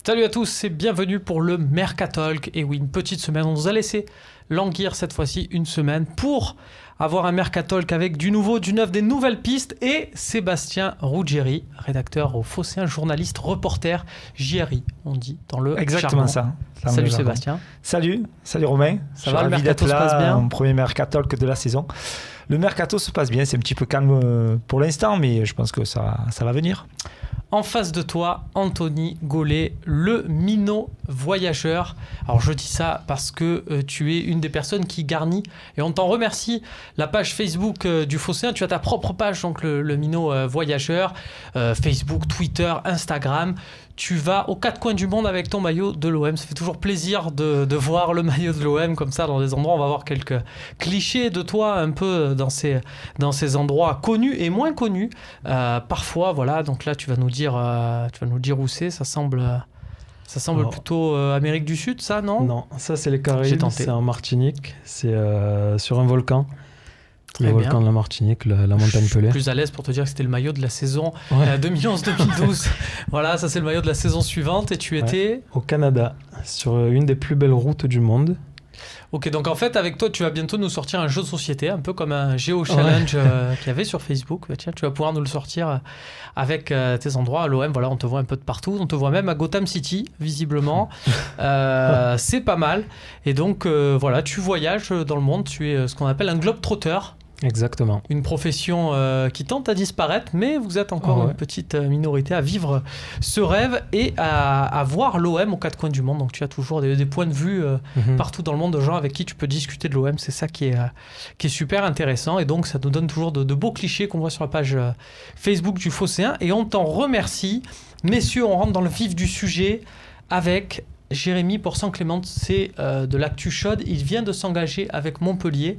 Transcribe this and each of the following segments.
Salut à tous et bienvenue pour le Mercatalk. Et oui, une petite semaine, on nous a laissé languir cette fois-ci une semaine pour avoir un Mercatalk avec du nouveau, du neuf, des nouvelles pistes et Sébastien Ruggieri, rédacteur au Phocéen, journaliste, reporter, JRI, on dit dans le Exactement jargon. ça. Salut Sébastien. Salut Romain. Ça va, le Mercato se passe bien? Mon premier Mercatalk de la saison. Le Mercato se passe bien, c'est un petit peu calme pour l'instant, mais je pense que ça va venir. En face de toi, Anthony Gollet, le minot voyageur. Alors je dis ça parce que tu es une des personnes qui garnit, et on t'en remercie, la page Facebook du Phocéen. Tu as ta propre page, donc le minot voyageur, Facebook, Twitter, Instagram. Tu vas aux quatre coins du monde avec ton maillot de l'OM. Ça fait toujours plaisir de voir le maillot de l'OM comme ça dans des endroits. On va voir quelques clichés de toi un peu dans ces endroits connus et moins connus. Parfois, voilà. Donc là, tu vas nous dire où c'est. Ça semble plutôt Amérique du Sud, ça, non? Non, ça c'est les Caraïbes. C'est en Martinique. C'est sur un volcan. Le volcan de la Martinique, la montagne Pelée. Je suis plus à l'aise pour te dire que c'était le maillot de la saison 2011-2012. Voilà, ça c'est le maillot de la saison suivante. Et tu étais au Canada, sur une des plus belles routes du monde. Ok, donc en fait, avec toi, tu vas bientôt nous sortir un jeu de société, un peu comme un Géo-Challenge qu'il y avait sur Facebook. Tiens, tu vas pouvoir nous le sortir avec tes endroits à l'OM. Voilà, on te voit un peu de partout. On te voit même à Gotham City, visiblement. C'est pas mal. Et donc, voilà, tu voyages dans le monde. Tu es ce qu'on appelle un globe-trotter. Exactement. Une profession qui tente à disparaître, mais vous êtes encore une petite minorité à vivre ce rêve et à voir l'OM aux quatre coins du monde. Donc tu as toujours des points de vue partout dans le monde de gens avec qui tu peux discuter de l'OM. C'est ça qui est super intéressant. Et donc ça nous donne toujours de beaux clichés qu'on voit sur la page Facebook du Phocéen. Et on t'en remercie. Messieurs, on rentre dans le vif du sujet avec Jérémy Porsan-Clément. C'est de l'actu chaude. Il vient de s'engager avec Montpellier.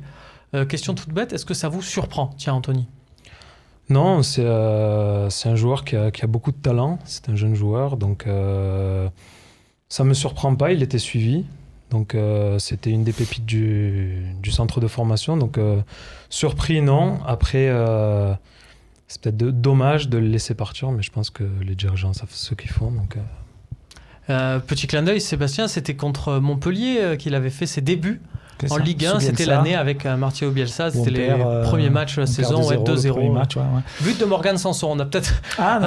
Question toute bête, est-ce que ça vous surprend? Tiens, Anthony. Non, c'est un joueur qui a beaucoup de talent. C'est un jeune joueur, donc ça ne me surprend pas. Il était suivi. Donc c'était une des pépites du centre de formation. Donc surpris, non. Après, c'est peut-être dommage de le laisser partir, mais je pense que les dirigeants savent ce qu'ils font. Donc, petit clin d'œil, Sébastien, c'était contre Montpellier qu'il avait fait ses débuts. En Ligue 1, c'était l'année avec Marcelo Bielsa, c'était les premiers matchs de la saison, 2-0. Match, But de Morgan Sanson, on a peut-être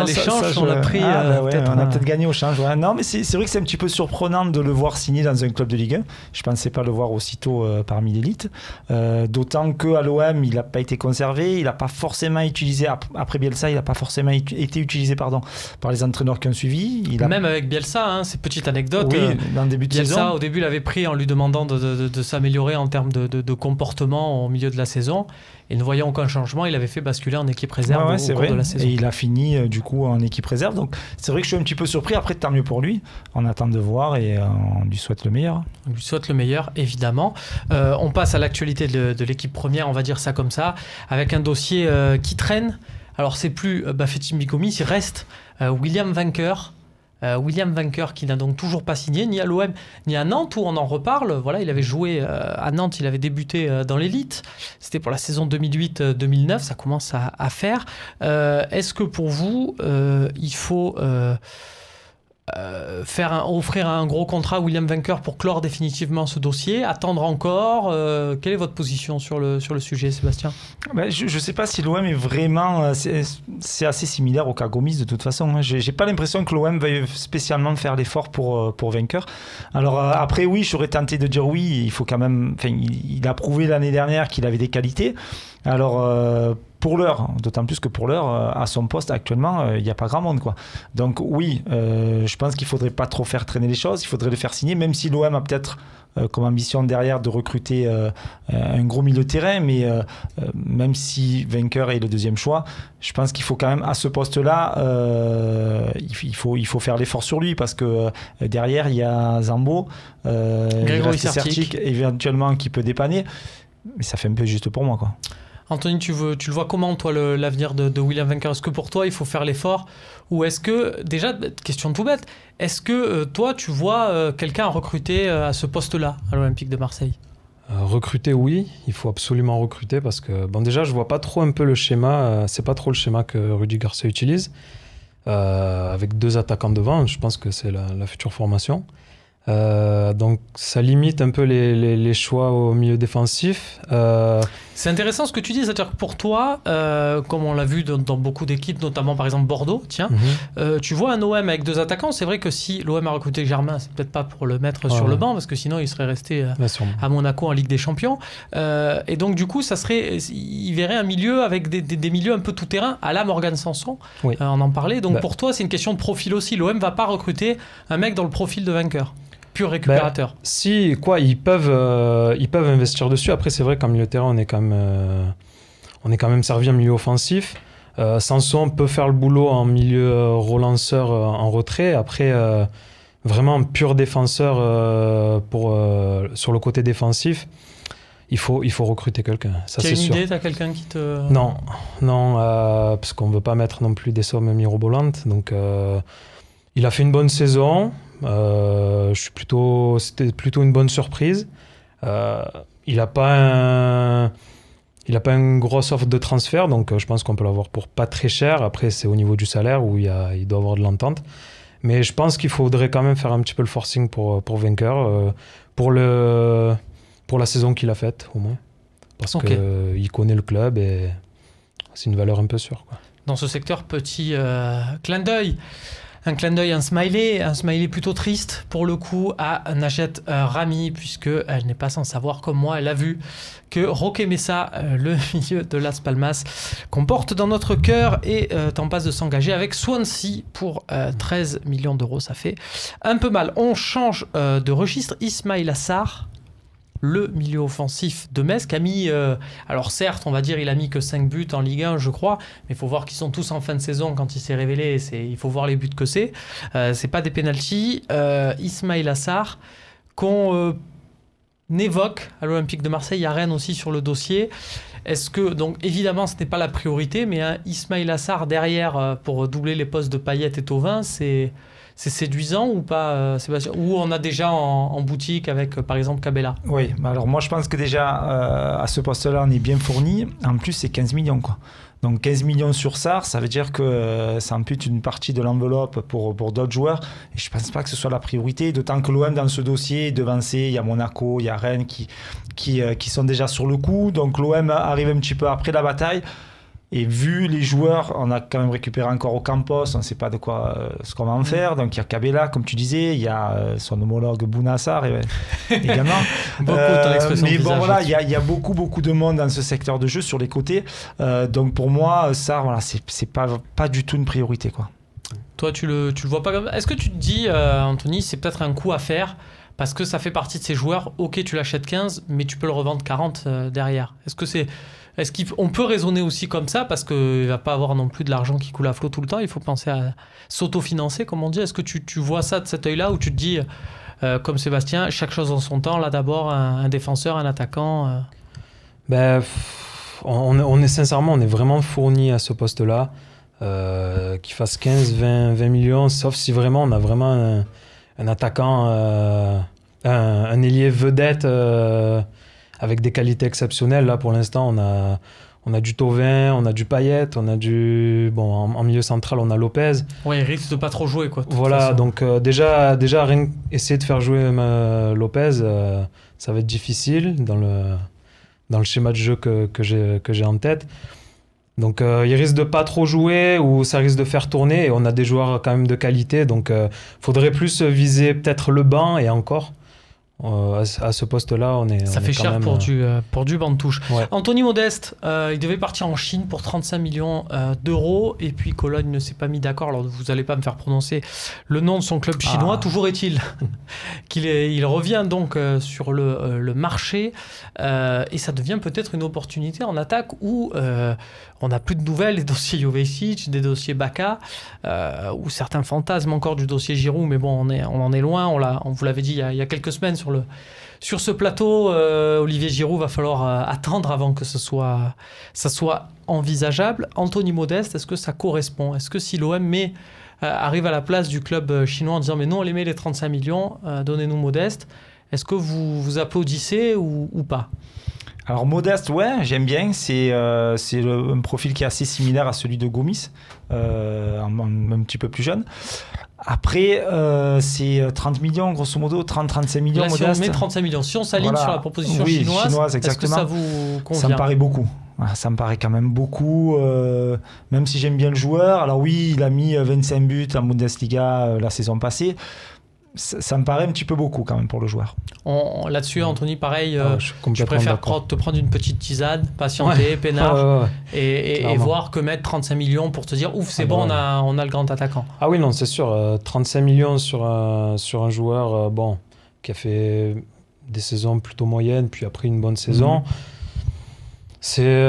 l'échange, on a peut-être gagné au change. Ouais. Non, mais c'est vrai que c'est un petit peu surprenant de le voir signer dans un club de Ligue 1. Je ne pensais pas le voir aussitôt parmi l'élite. D'autant qu'à l'OM, il n'a pas été conservé, il n'a pas forcément utilisé, après Bielsa, il n'a pas forcément été utilisé par les entraîneurs qui ont suivi. Même avec Bielsa, c'est petite anecdote. Oui, dans le début de Bielsa, saison. Au début, l'avait pris en lui demandant de s'améliorer en termes de comportement au milieu de la saison, et ne voyant aucun changement, il avait fait basculer en équipe réserve au cours de la saison. Et il a fini du coup en équipe réserve, donc c'est vrai que je suis un petit peu surpris. Après, tant mieux pour lui, on attend de voir et on lui souhaite le meilleur. On lui souhaite le meilleur, évidemment. On passe à l'actualité de l'équipe première, on va dire ça comme ça, avec un dossier qui traîne. Alors c'est plus Bafétim Bikomis, il reste William Vainqueur. William Vainqueur qui n'a donc toujours pas signé, ni à l'OM, ni à Nantes, où on en reparle. Voilà, il avait joué à Nantes, il avait débuté dans l'élite. C'était pour la saison 2008-2009, ça commence à faire. Est-ce que pour vous, il faut offrir un gros contrat à William Vainqueur pour clore définitivement ce dossier, attendre encore? Quelle est votre position sur le sujet, Sébastien? Je ne sais pas si l'OM est vraiment... c'est assez similaire au cas Gomis de toute façon. Je n'ai pas l'impression que l'OM veuille spécialement faire l'effort pour Vainqueur. Alors après, oui, j'aurais tenté de dire oui, il faut quand même... Il a prouvé l'année dernière qu'il avait des qualités. Alors... pour l'heure, d'autant plus que pour l'heure, à son poste actuellement, il n'y a pas grand monde, quoi. Donc oui, je pense qu'il ne faudrait pas trop faire traîner les choses, il faudrait le faire signer, même si l'OM a peut-être comme ambition derrière de recruter un gros milieu de terrain, mais même si Vainqueur est le deuxième choix, je pense qu'il faut quand même, à ce poste-là, il faut faire l'effort sur lui, parce que derrière, il y a Zambo, Grégory Sertic éventuellement qui peut dépanner, mais ça fait un peu juste pour moi, quoi. Anthony, tu le vois comment, toi, l'avenir de William Vainqueur? Est-ce que pour toi, il faut faire l'effort? Ou est-ce que, déjà, question tout bête, est-ce que toi, tu vois quelqu'un à recruter à ce poste-là, à l'Olympique de Marseille? Recruter, oui, il faut absolument recruter parce que, bon, déjà, je vois pas trop un peu le schéma, c'est pas trop le schéma que Rudy Garcia utilise. avec 2 attaquants devant. Je pense que c'est la future formation. Donc ça limite un peu les choix au milieu défensif. C'est intéressant ce que tu dis, c'est-à-dire que pour toi, comme on l'a vu dans beaucoup d'équipes, notamment par exemple Bordeaux, tiens, tu vois un OM avec 2 attaquants. C'est vrai que si l'OM a recruté Germain, c'est peut-être pas pour le mettre sur le banc, parce que sinon il serait resté à Monaco en Ligue des Champions. Et donc du coup, il verrait un milieu avec des milieux un peu tout-terrain, à la Morgan Sanson, on en parlait. Donc pour toi, c'est une question de profil aussi. L'OM va pas recruter un mec dans le profil de vainqueur. Pur récupérateur. Si, quoi, ils peuvent investir dessus. Après, c'est vrai qu'en milieu de terrain, on est quand même servi en milieu offensif. Sanson peut faire le boulot en milieu relanceur en retrait. Après, vraiment pur défenseur sur le côté défensif, il faut recruter quelqu'un. Ça, tu as c'est une sûr. idée, tu as quelqu'un qui te... Non, parce qu'on ne veut pas mettre non plus des sommes mirobolantes. Donc, il a fait une bonne saison. C'était plutôt une bonne surprise. Il n'a pas une grosse offre de transfert, donc je pense qu'on peut l'avoir pour pas très cher. Après, c'est au niveau du salaire où il doit avoir de l'entente. Mais je pense qu'il faudrait quand même faire un petit peu le forcing pour vainqueur, pour la saison qu'il a faite au moins. Parce qu'il connaît le club et c'est une valeur un peu sûre, quoi. Dans ce secteur, petit clin d'œil. Un clin d'œil, un smiley plutôt triste pour le coup à Najat Rami, puisqu'elle n'est pas sans savoir comme moi, elle a vu que Roque Mesa, le milieu de Las Palmas, qu'on porte dans notre cœur, est en passe de s'engager avec Swansea pour 13 millions d'euros. Ça fait un peu mal. On change de registre. Ismaïla Sarr, le milieu offensif de Metz, qui a mis, alors certes, on va dire, il a mis que 5 buts en Ligue 1, je crois, mais il faut voir qu'ils sont tous en fin de saison quand il s'est révélé, il faut voir les buts que c'est pas des pénaltys. Ismaïla Sarr, qu'on évoque à l'Olympique de Marseille, à Rennes aussi sur le dossier. Est-ce que, donc évidemment, ce n'est pas la priorité, mais un Ismaïla Sarr derrière pour doubler les postes de Payet et Thauvin, c'est séduisant ou pas, Sébastien? Ou on a déjà en boutique avec, par exemple, Cabella? Oui, alors moi je pense que déjà à ce poste-là, on est bien fourni. En plus, c'est 15 millions, quoi. Donc 15 millions sur Sarr, ça veut dire que ça ampute une partie de l'enveloppe pour d'autres joueurs. Et je ne pense pas que ce soit la priorité, d'autant que l'OM dans ce dossier est devancé. Il y a Monaco, il y a Rennes qui sont déjà sur le coup. Donc l'OM arrive un petit peu après la bataille. Et vu les joueurs, on a quand même récupéré encore Ocampos, on ne sait pas de quoi ce qu'on va en faire. Donc il y a Cabella, comme tu disais, il y a son homologue Bouna Sarr également. Mais bon, voilà, il y a beaucoup de monde dans ce secteur de jeu sur les côtés. Donc pour moi, Sarr, voilà, c'est pas du tout une priorité, quoi. Toi, tu le vois pas comme... Est-ce que tu te dis, Anthony, c'est peut-être un coup à faire parce que ça fait partie de ces joueurs, ok, tu l'achètes 15, mais tu peux le revendre 40 derrière. Est-ce qu'on peut raisonner aussi comme ça, parce qu'il ne va pas avoir non plus de l'argent qui coule à flot tout le temps, il faut penser à s'autofinancer, comme on dit. Est-ce que tu vois ça de cet œil-là, où tu te dis, comme Sébastien, chaque chose en son temps, là d'abord un défenseur, un attaquant on est vraiment fourni à ce poste-là, qu'il fasse 15, 20 millions, sauf si vraiment on a vraiment un attaquant, un ailier vedette avec des qualités exceptionnelles. Là, pour l'instant, on a du Thauvin, on a du Payet, on a du... Bon, en milieu central, on a Lopez. Ouais, il risque de pas trop jouer, quoi. Voilà, donc déjà rien essayer de faire jouer Lopez, ça va être difficile dans le schéma de jeu que j'ai en tête. Donc il risque de pas trop jouer ou ça risque de faire tourner, et on a des joueurs quand même de qualité, donc faudrait plus viser peut-être le banc, et encore. À ce poste-là, ça fait cher pour du banc de touche. Ouais. Anthony Modeste, il devait partir en Chine pour 35 millions d'euros, et puis Cologne ne s'est pas mis d'accord. Alors vous n'allez pas me faire prononcer le nom de son club chinois. Toujours est-il qu'il revient donc sur le marché, et ça devient peut-être une opportunité en attaque où on n'a plus de nouvelles des dossiers Jovetic, des dossiers Baka, ou certains fantasmes encore du dossier Giroud, mais bon, on en est loin. On vous l'avait dit il y a quelques semaines sur ce plateau. Olivier Giroud va falloir attendre avant que ça soit envisageable. Anthony Modeste, est-ce que ça correspond? Est-ce que si l'OM arrive à la place du club chinois en disant mais nous on les met les 35 millions, donnez-nous Modeste, est-ce que vous applaudissez ou pas? Alors Modeste, ouais, j'aime bien. C'est un profil qui est assez similaire à celui de Gomis, un petit peu plus jeune. Après, c'est 30 millions, grosso modo, 30-35 millions. Là, si Modeste. on met 35 millions, si on s'aligne sur la proposition chinoise, est-ce que ça vous convient? Ça me paraît beaucoup. Ça me paraît quand même beaucoup, même si j'aime bien le joueur. Alors oui, il a mis 25 buts en Bundesliga la saison passée. Ça me paraît un petit peu beaucoup quand même pour le joueur. Là-dessus, Anthony, pareil, je préfère te prendre une petite tisane, patienter, peinard, et voir que mettre 35 millions pour te dire, ouf, c'est bon, on a le grand attaquant. Ah oui, non, c'est sûr. 35 millions sur un joueur qui a fait des saisons plutôt moyennes, puis après une bonne saison. C'est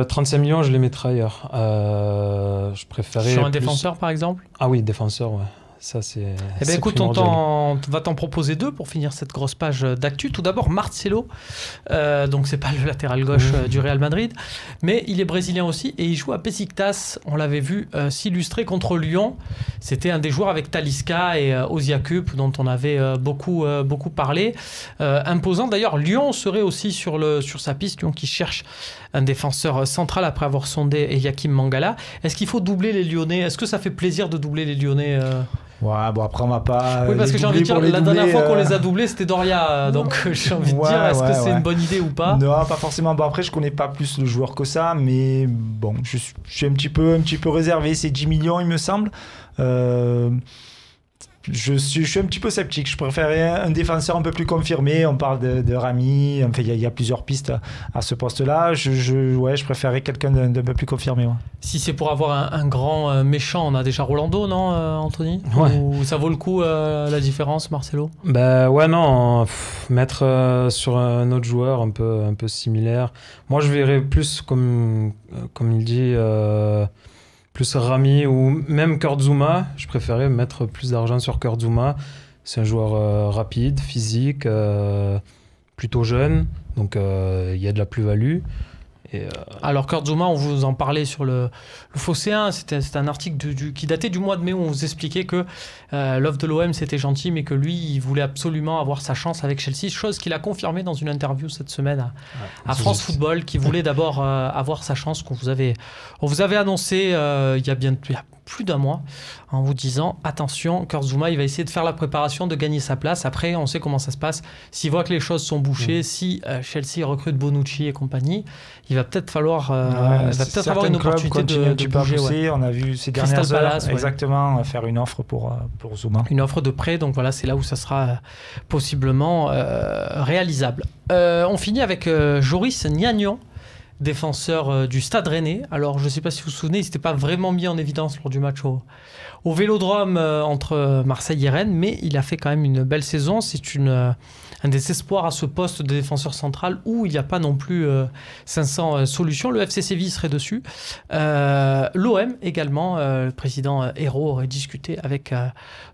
35 millions, je les mettrais ailleurs. Je préférais sur un défenseur, par exemple? Ah oui, défenseur, ouais. Ça, c'est. Eh bien, écoute, on va t'en proposer deux pour finir cette grosse page d'actu. Tout d'abord, Marcelo. Donc, c'est pas le latéral gauche du Real Madrid, mais il est brésilien aussi et il joue à Beşiktaş. On l'avait vu s'illustrer contre Lyon. C'était un des joueurs avec Talisca et Oziakup dont on avait beaucoup parlé. Imposant. D'ailleurs, Lyon serait aussi sur sa piste. Lyon qui cherche un défenseur central après avoir sondé Eliakim Mangala. Est-ce qu'il faut doubler les Lyonnais? Est-ce que ça fait plaisir de doubler les Lyonnais? Ouais, bon après on va pas. Oui, parce que j'ai envie de dire, la dernière fois qu'on les a doublés, c'était Doria. Donc j'ai envie de dire, est-ce que c'est une bonne idée ou pas? Non, pas forcément. Bon, après, je connais pas plus le joueur que ça, mais bon, je suis un petit peu réservé. C'est 10 millions, il me semble. Je suis un petit peu sceptique. Je préférais un défenseur un peu plus confirmé. On parle de Rami. Enfin, il y a plusieurs pistes à ce poste-là. Je préférais quelqu'un d'un peu plus confirmé. Ouais. Si c'est pour avoir un grand méchant, on a déjà Rolando, non, Anthony? Ouais. Ou ça vaut le coup la différence, Marcelo? Ouais, non. Mettre sur un autre joueur un peu similaire. Moi, je verrais plus comme il dit. Plus Rami ou même Kurtzuma. Je préférais mettre plus d'argent sur Kurtzuma. C'est un joueur rapide, physique, plutôt jeune, donc il y a de la plus-value. Alors Kurtzuma, on vous en parlait sur le Phocéen, c'était un article qui datait du mois de mai où on vous expliquait que l'offre de l'OM c'était gentil, mais que lui il voulait absolument avoir sa chance avec Chelsea, chose qu'il a confirmé dans une interview cette semaine à France Football, qui voulait d'abord avoir sa chance, on vous avait annoncé il y a plus d'un mois en vous disant attention, Kurtzuma il va essayer de faire la préparation, de gagner sa place. Après on sait comment ça se passe, s'il voit que les choses sont bouchées, si Chelsea recrute Bonucci et compagnie, il va peut-être falloir avoir une opportunité de bouger. Pousser, on a vu ces dernières heures exactement faire une offre pour Zuma. Une offre de prêt, donc voilà, c'est là où ça sera possiblement réalisable. On finit avec Joris Gnagnon, défenseur du Stade Rennais. Alors je ne sais pas si vous vous souvenez, il s'était pas vraiment mis en évidence lors du match au Vélodrome entre Marseille et Rennes, mais il a fait quand même une belle saison. C'est un des espoirs à ce poste de défenseur central où il n'y a pas non plus 500 solutions. Le FC Séville serait dessus. L'OM également, le président Hérault aurait discuté avec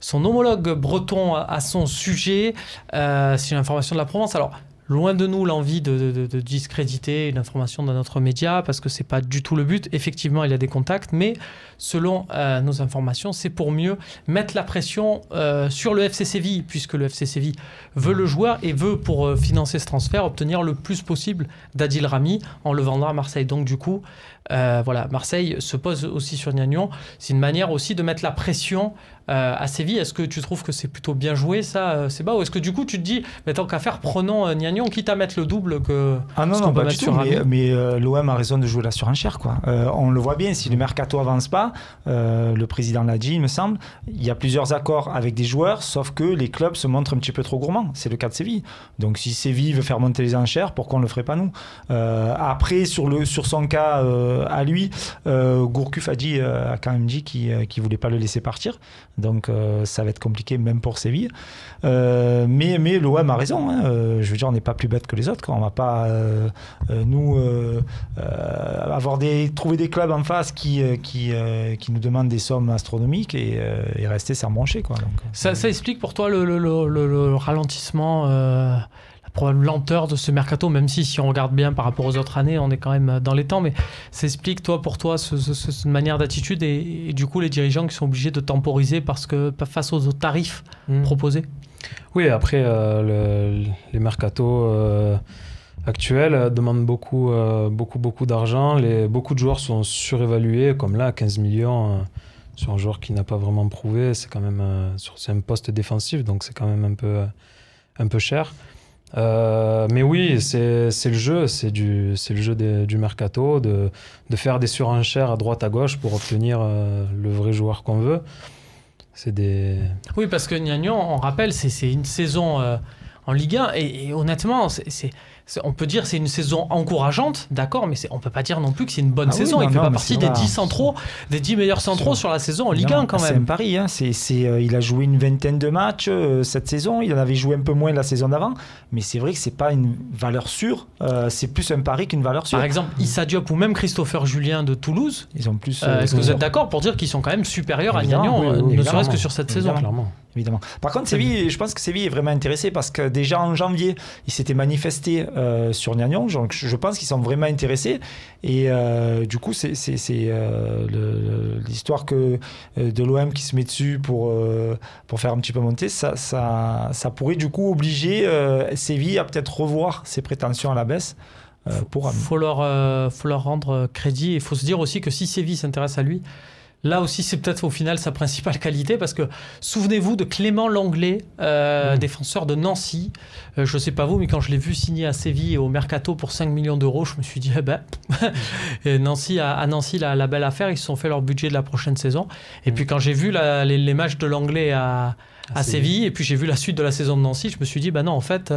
son homologue breton à son sujet. C'est une information de la Provence. Alors, loin de nous l'envie de discréditer une information dans notre média, parce que c'est pas du tout le but. Effectivement, il y a des contacts, mais selon nos informations, c'est pour mieux mettre la pression sur le FC Séville, puisque le FC Séville veut le joueur et veut, pour financer ce transfert, obtenir le plus possible d'Adil Rami en le vendant à Marseille. Donc du coup, voilà, Marseille se pose aussi sur Gnagnon. C'est une manière aussi de mettre la pression à Séville. Est-ce que tu trouves que c'est plutôt bien joué ça, Seba, ou est-ce que du coup tu te dis, mais tant qu'à faire, prenons Gnagnon, quitte à mettre le double que non, pas du tout, mais l'OM a raison de jouer la surenchère, quoi. On le voit bien, si le mercato avance pas, le président l'a dit, il me semble, il y a plusieurs accords avec des joueurs, sauf que les clubs se montrent un petit peu trop gourmands. C'est le cas de Séville. Donc si Séville veut faire monter les enchères, pourquoi on ne le ferait pas nous? Après, sur son cas à lui, Gourcuff a quand même dit qu'il voulait pas le laisser partir. Donc ça va être compliqué même pour Séville. Mais l'OM a raison. Hein. Je veux dire, on n'est pas plus bête que les autres. Quoi. On ne va pas trouver des clubs en face qui nous demandent des sommes astronomiques et rester sans brancher. Quoi. Donc, ça explique pour toi le ralentissement, la probable lenteur de ce mercato, même si on regarde bien par rapport aux autres années, on est quand même dans les temps, mais ça explique pour toi cette manière d'attitude et du coup les dirigeants qui sont obligés de temporiser face aux tarifs proposés. Oui, après les mercatos actuelle demande beaucoup d'argent. Beaucoup de joueurs sont surévalués, comme là, 15 millions sur un joueur qui n'a pas vraiment prouvé. C'est quand même c'est un poste défensif, donc c'est quand même un peu cher. Mais oui, c'est le jeu, c'est le jeu du mercato, de faire des surenchères à droite à gauche pour obtenir le vrai joueur qu'on veut. Oui, parce que Niagnon, on rappelle, c'est une saison en Ligue 1 et honnêtement, on peut dire que c'est une saison encourageante, d'accord, mais on peut pas dire non plus que c'est une bonne saison. Il fait pas partie des 10 centraux, des 10 meilleurs centraux sur la saison en Ligue 1 quand même. C'est un pari, hein. Il a joué une vingtaine de matchs cette saison, il en avait joué un peu moins la saison d'avant, mais c'est vrai que c'est pas une valeur sûre, c'est plus un pari qu'une valeur sûre. Par exemple, Issa Diop ou même Christopher Julien de Toulouse, ils ont plus. Est-ce que vous êtes d'accord pour dire qu'ils sont quand même supérieurs à Niagnon, ne serait-ce que sur cette saison, clairement. Évidemment. Par contre, Séville, je pense que Séville est vraiment intéressé parce que déjà en janvier, il s'était manifesté sur Niagnon. Donc je pense qu'ils sont vraiment intéressés. Et du coup, c'est l'histoire de l'OM qui se met dessus pour faire un petit peu monter. Ça pourrait du coup obliger Séville à peut-être revoir ses prétentions à la baisse. Faut leur rendre crédit. Il faut se dire aussi que si Séville s'intéresse à lui, là aussi, c'est peut-être au final sa principale qualité parce que souvenez-vous de Clément Langlais, défenseur de Nancy. Je ne sais pas vous, mais quand je l'ai vu signer à Séville au Mercato pour 5 millions d'euros, je me suis dit, et Nancy, à Nancy, la belle affaire, ils se sont fait leur budget de la prochaine saison. Et puis quand j'ai vu les matchs de Langlais à Séville, et puis j'ai vu la suite de la saison de Nancy, je me suis dit, non, en fait,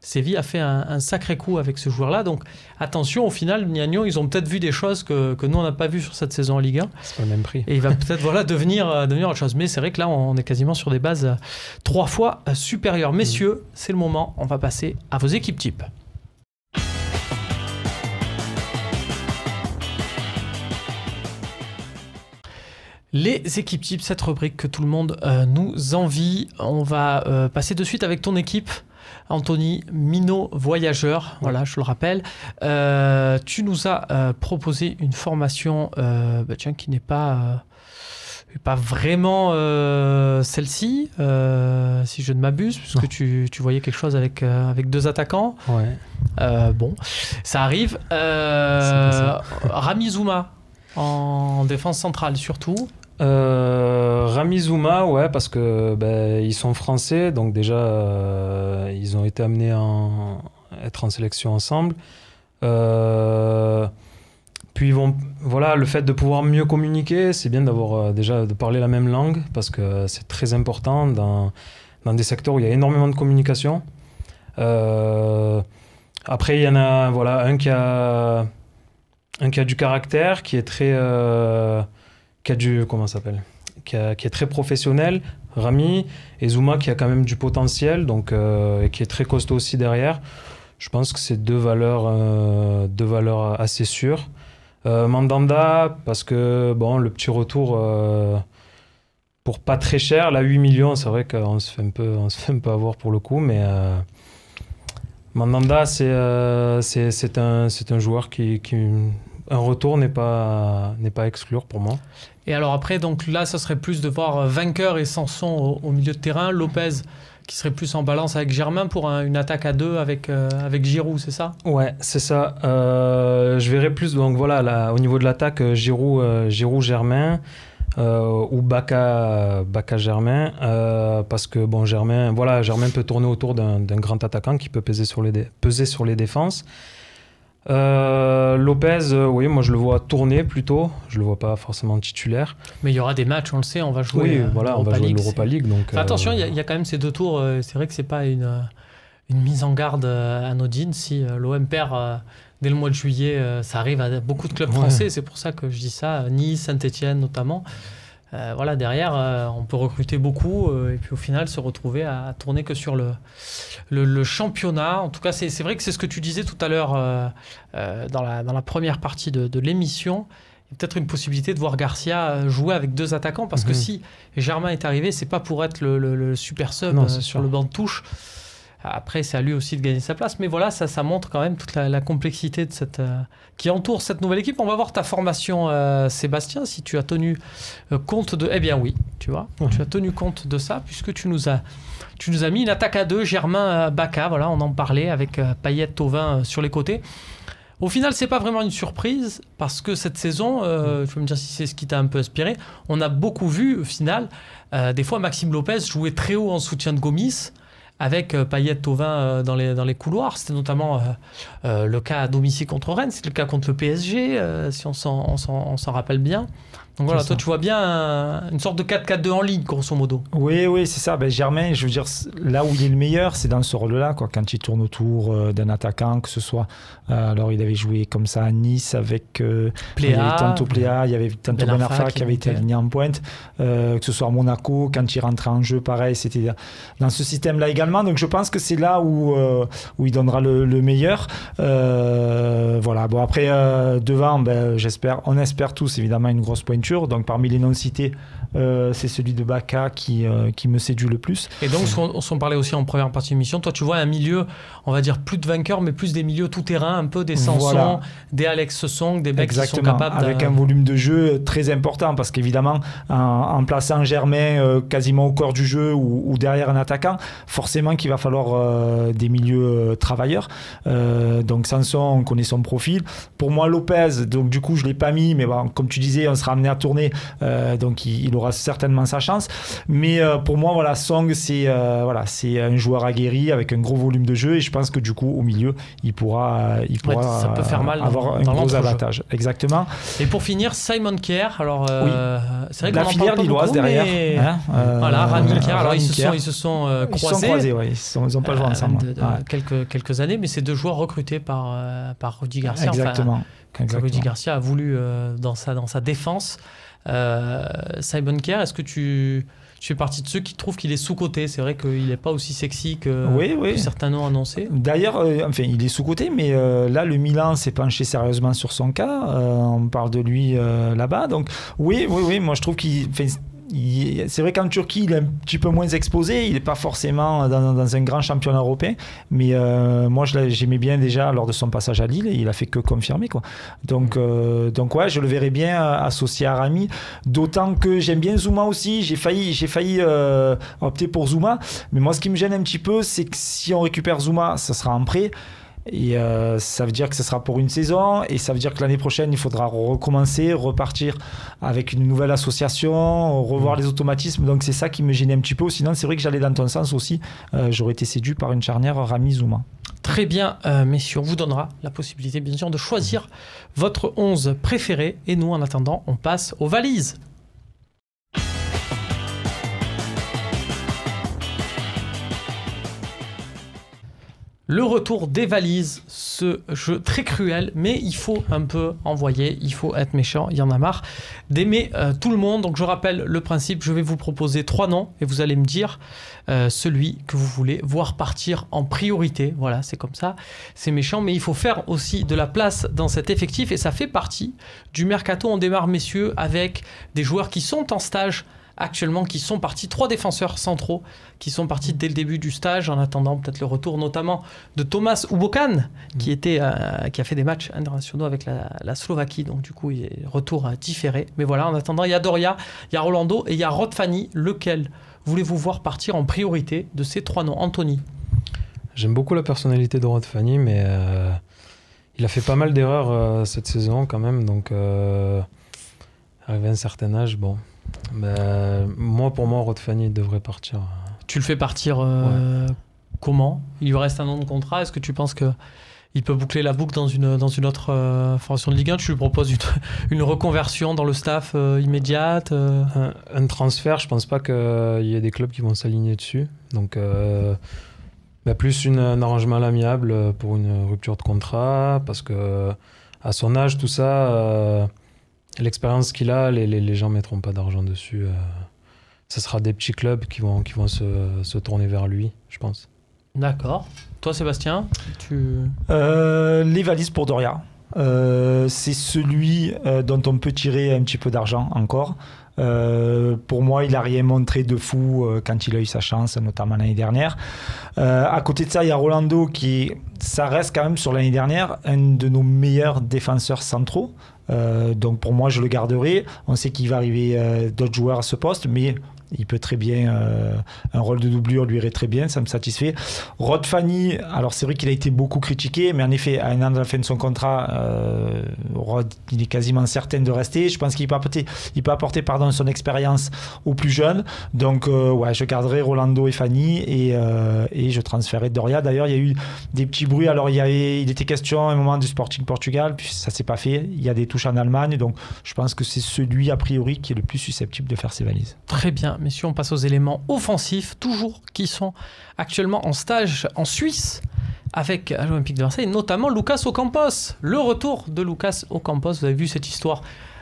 Séville a fait un sacré coup avec ce joueur-là. Donc attention, au final, Niagnon, ils ont peut-être vu des choses que nous, on n'a pas vu sur cette saison en Ligue 1. C'est pas le même prix. Et il va peut-être devenir autre chose. Mais c'est vrai que là, on est quasiment sur des bases 3 fois supérieures. Messieurs, c'est le moment, on va passer à vos équipes types. Les équipes types, cette rubrique que tout le monde nous envie. On va passer de suite avec ton équipe, Anthony, Minot Voyageur. Voilà, je le rappelle. Tu nous as proposé une formation qui n'est pas vraiment celle-ci, si je ne m'abuse, puisque tu voyais quelque chose avec 2 attaquants. Ouais. Bon, ça arrive. Rami Zouma en défense centrale surtout. Rami Zouma, ouais, parce que ils sont français, donc déjà ils ont été amenés à être en sélection ensemble. Puis le fait de pouvoir mieux communiquer, c'est bien d'avoir déjà de parler la même langue, parce que c'est très important dans des secteurs où il y a énormément de communication. Après, il y en a un qui a du caractère, qui est très qui est très professionnel, Rami, et Zouma qui a quand même du potentiel, donc et qui est très costaud aussi derrière. Je pense que c'est deux valeurs assez sûres. Mandanda, parce que le petit retour pour pas très cher, là 8 millions, c'est vrai qu'on se fait un peu avoir pour le coup, mais Mandanda c'est un joueur qui un retour n'est pas à exclure pour moi. Et alors après, donc là, ça serait plus de voir Vainqueur et Sanson au milieu de terrain, Lopez qui serait plus en balance avec Germain pour une attaque à 2 avec Giroud, c'est ça? Ouais, c'est ça. Je verrais plus, donc voilà, au niveau de l'attaque, Giroud-Germain ou Baka-Germain, parce que Germain peut tourner autour d'un grand attaquant qui peut peser sur les défenses. Lopez, oui, moi je le vois tourner plutôt, je le vois pas forcément titulaire. Mais il y aura des matchs, on le sait, on va jouer. On va jouer l'Europa League. Donc, attention, il y a quand même ces 2 tours. C'est vrai que c'est pas une mise en garde anodine. Si l'OM perd dès le mois de juillet, ça arrive à beaucoup de clubs français. C'est pour ça que je dis ça. Nice, Saint-Etienne notamment. Derrière, on peut recruter beaucoup et puis au final se retrouver à tourner que sur le championnat. En tout cas, c'est vrai que c'est ce que tu disais tout à l'heure dans la première partie de l'émission. Il y a peut-être une possibilité de voir Garcia jouer avec 2 attaquants parce que si Germain est arrivé, c'est pas pour être le super sub sur le banc de touche. Après, c'est à lui aussi de gagner sa place. Mais voilà, ça montre quand même toute la complexité de qui entoure cette nouvelle équipe. On va voir ta formation, Sébastien, si tu as tenu compte de... Eh bien oui, tu vois. Tu as tenu compte de ça puisque tu nous as mis une attaque à 2, Germain Bacca, voilà, on en parlait avec Payet, Thauvin sur les côtés. Au final, c'est pas vraiment une surprise parce que cette saison, tu vas me dire si c'est ce qui t'a un peu inspiré, on a beaucoup vu au final, des fois Maxime Lopez jouer très haut en soutien de Gomis avec Payet, Thauvin dans les couloirs. C'était notamment le cas à domicile contre Rennes, c'est le cas contre le PSG, si on s'en rappelle bien. Donc voilà, toi tu vois bien une sorte de 4-4-2 en ligne, grosso modo. Oui, c'est ça. Germain, je veux dire, là où il est le meilleur, c'est dans ce rôle-là, quoi. Quand il tourne autour d'un attaquant, que ce soit. Alors, il avait joué comme ça à Nice avec. Il y avait tantôt Pléa, il y avait tantôt Ben Arfa qui avait été aligné en pointe. Que ce soit à Monaco, quand il rentrait en jeu, pareil, c'était dans ce système-là également. Donc, je pense que c'est là où il donnera le meilleur. Voilà. Bon, après, devant, on espère tous, évidemment, une grosse pointure. Donc parmi les non cités, c'est celui de Bacca qui me séduit le plus. Et donc, on s'en parlait aussi en première partie de l'émission, toi tu vois un milieu, on va dire plus de vainqueurs, mais plus des milieux tout-terrain, un peu des Sanson, des Alex Song, des mecs qui sont capables avec un volume de jeu très important, parce qu'évidemment, en plaçant Germain quasiment au corps du jeu ou derrière un attaquant, forcément qu'il va falloir des milieux travailleurs. Donc Sanson, on connaît son profil. Pour moi, Lopez, donc du coup je ne l'ai pas mis, mais bon, comme tu disais, on sera amené à tourner, donc il aura certainement sa chance. Mais pour moi, voilà, Song, c'est un joueur aguerri avec un gros volume de jeu, et je pense que du coup, au milieu, il pourra ça peut faire mal avoir un gros avantage. Exactement. Et pour finir, Simon Kjær, alors c'est vrai qu'on la filière lilloise derrière. Mais... voilà, Rami Kjær. Alors ils se sont croisés. Ils se sont croisés, oui. Ils n'ont pas joué ensemble. Quelques années, mais c'est deux joueurs recrutés par Rudy Garcia. Exactement. Rudy Garcia a voulu dans sa défense. Simon Kjær, est-ce que tu fais partie de ceux qui trouvent qu'il est sous-coté? C'est vrai qu'il n'est pas aussi sexy que certains noms annoncés. D'ailleurs, il est sous-coté, mais là, le Milan s'est penché sérieusement sur son cas. On parle de lui là-bas. Donc, oui, moi je trouve qu'il... c'est vrai qu'en Turquie, il est un petit peu moins exposé. Il n'est pas forcément dans un grand championnat européen. Mais moi, j'aimais bien déjà lors de son passage à Lille. Et il a fait que confirmer, quoi. Donc ouais, je le verrais bien associé à Rami. D'autant que j'aime bien Zouma aussi. J'ai failli opter pour Zouma. Mais moi, ce qui me gêne un petit peu, c'est que si on récupère Zouma, ça sera en prêt. Et ça veut dire que ce sera pour une saison, et ça veut dire que l'année prochaine il faudra recommencer, repartir avec une nouvelle association, revoir les automatismes. Donc c'est ça qui me gênait un petit peu. Sinon c'est vrai que j'allais dans ton sens aussi. J'aurais été séduit par une charnière Rami Zouma. Très bien, messieurs, on vous donnera la possibilité bien sûr de choisir votre 11 préféré, et nous en attendant on passe aux valises. Le retour des valises, ce jeu très cruel, mais il faut un peu envoyer, il faut être méchant, il y en a marre d'aimer tout le monde. Donc je rappelle le principe, je vais vous proposer 3 noms et vous allez me dire celui que vous voulez voir partir en priorité. Voilà, c'est comme ça, c'est méchant, mais il faut faire aussi de la place dans cet effectif, et ça fait partie du mercato. On démarre, messieurs, avec des joueurs qui sont en stage actuellement, qui sont partis, 3 défenseurs centraux qui sont partis dès le début du stage, en attendant peut-être le retour notamment de Thomas Ubokan, qui a fait des matchs internationaux avec la Slovaquie, donc du coup il est retour différé. Mais voilà, en attendant, il y a Doria, il y a Rolando et il y a Rod Fanny. Lequel voulez-vous voir partir en priorité de ces 3 noms? Anthony? J'aime beaucoup la personnalité de Rod Fanny, mais il a fait pas mal d'erreurs cette saison quand même, donc arrivé à un certain âge, bon... pour moi, Rod Fanny devrait partir. Tu le fais partir comment? Il lui reste un an de contrat. Est-ce que tu penses qu'il peut boucler la boucle dans une autre formation de Ligue 1? Tu lui proposes une reconversion dans le staff immédiate? Un transfert, je pense pas qu'il y ait des clubs qui vont s'aligner dessus. Donc, plus un arrangement à l'amiable pour une rupture de contrat, parce que à son âge, tout ça... l'expérience qu'il a, les gens ne mettront pas d'argent dessus. Ce sera des petits clubs qui vont se tourner vers lui, je pense. D'accord. Toi, Sébastien, les valises pour Doria. C'est celui dont on peut tirer un petit peu d'argent encore. Pour moi, il n'a rien montré de fou quand il a eu sa chance, notamment l'année dernière. À côté de ça, il y a Rolando ça reste quand même sur l'année dernière un de nos meilleurs défenseurs centraux. Donc pour moi, je le garderai. On sait qu'il va arriver d'autres joueurs à ce poste, mais Il peut très bien, un rôle de doublure lui irait très bien, ça me satisfait. Rod Fanny, alors c'est vrai qu'il a été beaucoup critiqué, mais en effet, à un an de la fin de son contrat, Rod, il est quasiment certain de rester. Je pense qu'il peut apporter son expérience aux plus jeunes. Donc, je garderai Rolando et Fanny et je transférerai Doria. D'ailleurs, il y a eu des petits bruits. Alors, il était question à un moment du Sporting Portugal, puis ça s'est pas fait. Il y a des touches en Allemagne, donc je pense que c'est celui, a priori, qui est le plus susceptible de faire ses valises. Très bien, messieurs, on passe aux éléments offensifs, toujours qui sont actuellement en stage en Suisse avec l'Olympique de Marseille, notamment Lucas Ocampos. Le retour de Lucas Ocampos, vous avez vu cette histoire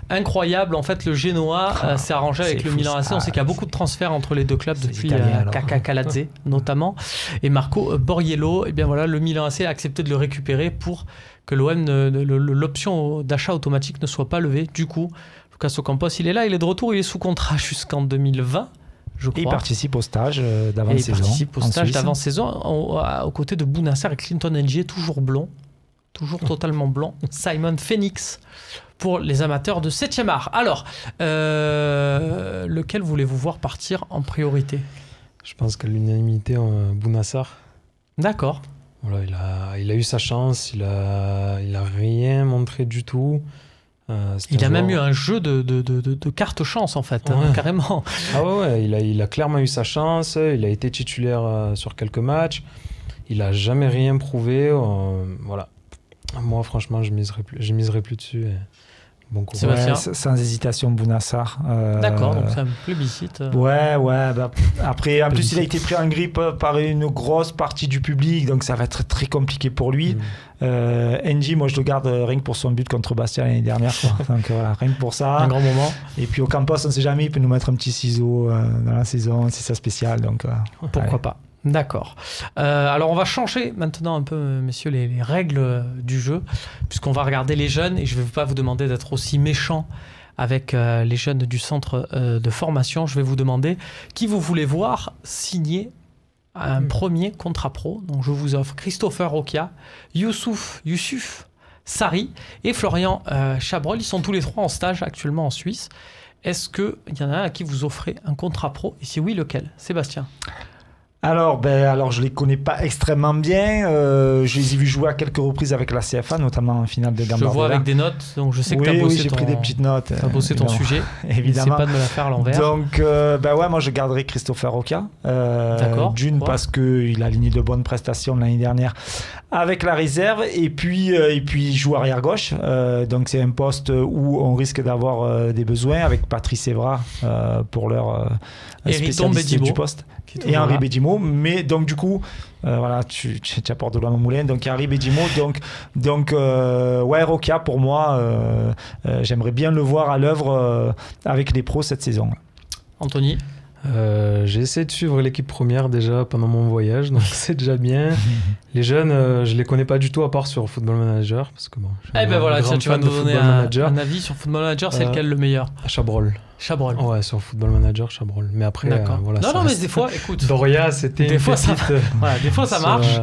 incroyable. En fait, le Genoa s'est arrangé avec le Milan AC. On sait qu'il y a beaucoup de transferts entre les deux clubs depuis Kaka Kaladze notamment et Marco Borriello. Et bien voilà, le Milan AC a accepté de le récupérer pour que l'OM l'option d'achat automatique ne soit pas levée. Du coup, Lucas Ocampos, il est là, il est de retour, il est sous contrat jusqu'en 2020. Je crois. Et il participe au stage d'avant-saison. Il participe au stage d'avant-saison aux côtés de Bounassar et Clinton Ndiaye, toujours blond, toujours totalement blond. Simon Phoenix pour les amateurs de 7e art. Alors, lequel voulez-vous voir partir en priorité ? Je pense qu'à l'unanimité, Bounassar. D'accord. Voilà, il a eu sa chance, il a rien montré du tout. Il a même eu un jeu de carte chance en fait, carrément. Ah ouais, il a clairement eu sa chance, il a été titulaire sur quelques matchs, il a jamais rien prouvé. Voilà. Moi franchement, je miserais plus dessus. Bon courage. Sans hésitation, Bounassar. D'accord, donc c'est un plébiscite. Ouais. Après, en plus, il a été pris en grippe par une grosse partie du public, donc ça va être très compliqué pour lui. N'Ji, moi je le garde rien que pour son but contre Bastia l'année dernière. Donc voilà, rien que pour ça. Un grand moment. Et puis Ocampos, on ne sait jamais, il peut nous mettre un petit ciseau dans la saison, c'est ça spécial. Donc, pourquoi pas. D'accord. Alors on va changer maintenant un peu, messieurs, les règles du jeu, puisqu'on va regarder les jeunes, et je ne vais pas vous demander d'être aussi méchant avec les jeunes du centre de formation. Je vais vous demander qui vous voulez voir signer un premier contrat pro. Donc je vous offre Christopher Roquia, Youssouf Sarri et Florian Chabrol. Ils sont tous les trois en stage actuellement en Suisse. Est-ce qu'il y en a un à qui vous offrez un contrat pro, et si oui, lequel ? Sébastien ? Alors, je les connais pas extrêmement bien. Je les ai vus jouer à quelques reprises avec la CFA, notamment en finale de Gambardella. Je vois avec des notes, donc je sais que tu as bossé j'ai pris des petites notes. Tu as bossé ton sujet. Évidemment. N'essaie pas de me la faire à l'envers. Donc, moi je garderai Christopher Roca. D'accord. D'une, parce qu'il a aligné de bonnes prestations l'année dernière avec la réserve. Et puis il joue arrière gauche. Donc, c'est un poste où on risque d'avoir des besoins avec Patrice Evra pour leur spécialiste du poste. Et Henri Bedimo, mais donc du coup tu apportes de l'eau à mon moulin, donc Henri Bedimo, donc Roca pour moi, j'aimerais bien le voir à l'œuvre avec les pros cette saison. Anthony? J'ai essayé de suivre l'équipe première déjà pendant mon voyage, donc c'est déjà bien. Les jeunes, je les connais pas du tout à part sur Football Manager, parce que bon. Tu vas nous donner un avis sur Football Manager, c'est lequel le meilleur? Chabrol. Ouais, sur Football Manager, Chabrol. Mais après, voilà. Non, mais des fois, écoute. Doria, c'était. Des fois, ça marche.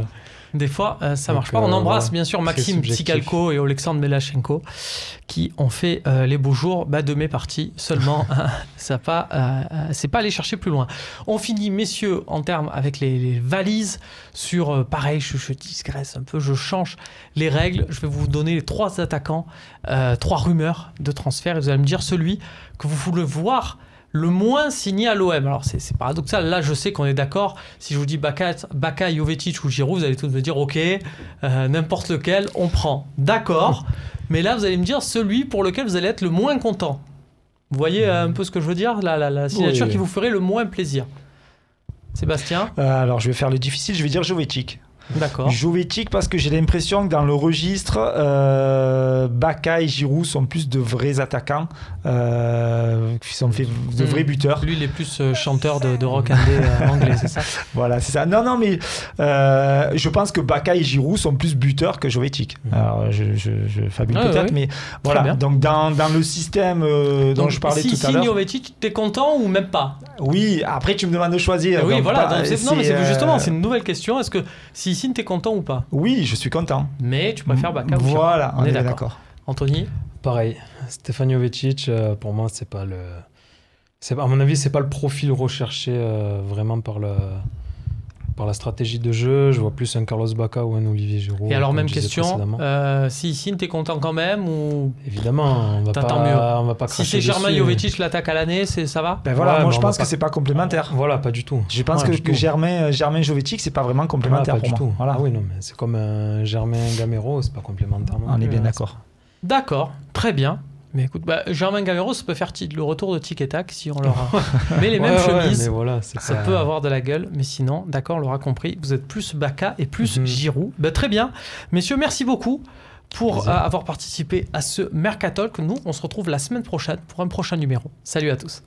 Des fois, ça marche pas. On embrasse bien sûr Maxime Tsigalko et Alexandre Melachenko qui ont fait les beaux jours de mes parties seulement. C'est pas aller chercher plus loin. On finit, messieurs, en termes avec les valises sur pareil, je digresse un peu, je change les règles. Je vais vous donner les 3 attaquants, 3 rumeurs de transfert et vous allez me dire celui que vous voulez voir le moins signé à l'OM. Alors c'est paradoxal, là je sais qu'on est d'accord, si je vous dis Baka, Jovetic ou Giroud, vous allez tous me dire ok, n'importe lequel, on prend. D'accord, mais là vous allez me dire celui pour lequel vous allez être le moins content. Vous voyez un peu ce que je veux dire, la signature qui vous ferait le moins plaisir. Sébastien? Alors je vais faire le difficile, je vais dire Jovetic. D'accord. Jovetic, parce que j'ai l'impression que dans le registre, Baka et Giroud sont plus de vrais attaquants, qui sont fait de vrais buteurs. Lui, il est plus chanteur de rock indé anglais, c'est ça? Voilà, c'est ça. Non, mais je pense que Baka et Giroud sont plus buteurs que Jovetic. Alors, je fabule peut-être, mais voilà. Donc, dans le système dont je parlais tout à l'heure. Si Jovetic, t'es content ou même pas? Oui, après, tu me demandes de choisir. Oui, voilà. Non, mais justement, c'est une nouvelle question. Est-ce que si t'es content ou pas? Oui, je suis content. Mais tu préfères Baka ou Giroud? Voilà, on est d'accord. Anthony? Pareil. Stefan Jovetic, pour moi, c'est pas À mon avis, c'est pas le profil recherché vraiment par la stratégie de jeu. Je vois plus un Carlos Bacca ou un Olivier Giroud. Et alors, comme même je disais question, précédemment. si Issine, t'es content quand même ou... Évidemment, on T'attends va pas Si cracher c'est Germain dessus. Jovetic l'attaque à l'année, ça va? Ben voilà, Ouais, moi mais je on pense va que pas- c'est pas complémentaire. Voilà, pas du tout. Je pense Ouais, que du tout. Germain Jovetic, c'est pas vraiment complémentaire Pas pour du moi. tout. Voilà. Ah oui, non, mais c'est comme un Germain Gamero, c'est pas complémentaire. non On est plus, bien hein. d'accord. D'accord, très bien. Mais écoute, Germain Gamero, ça peut faire le retour de Tic et Tac si on leur met les mêmes Ouais, chemises. mais voilà, Ça peut avoir de la gueule, mais sinon, d'accord, on l'aura compris, vous êtes plus Bacca et plus Mhm. Giroud. Très bien. Messieurs, merci beaucoup pour Plaisir. avoir participé à ce Mercatalk. Nous, on se retrouve la semaine prochaine pour un prochain numéro. Salut à tous.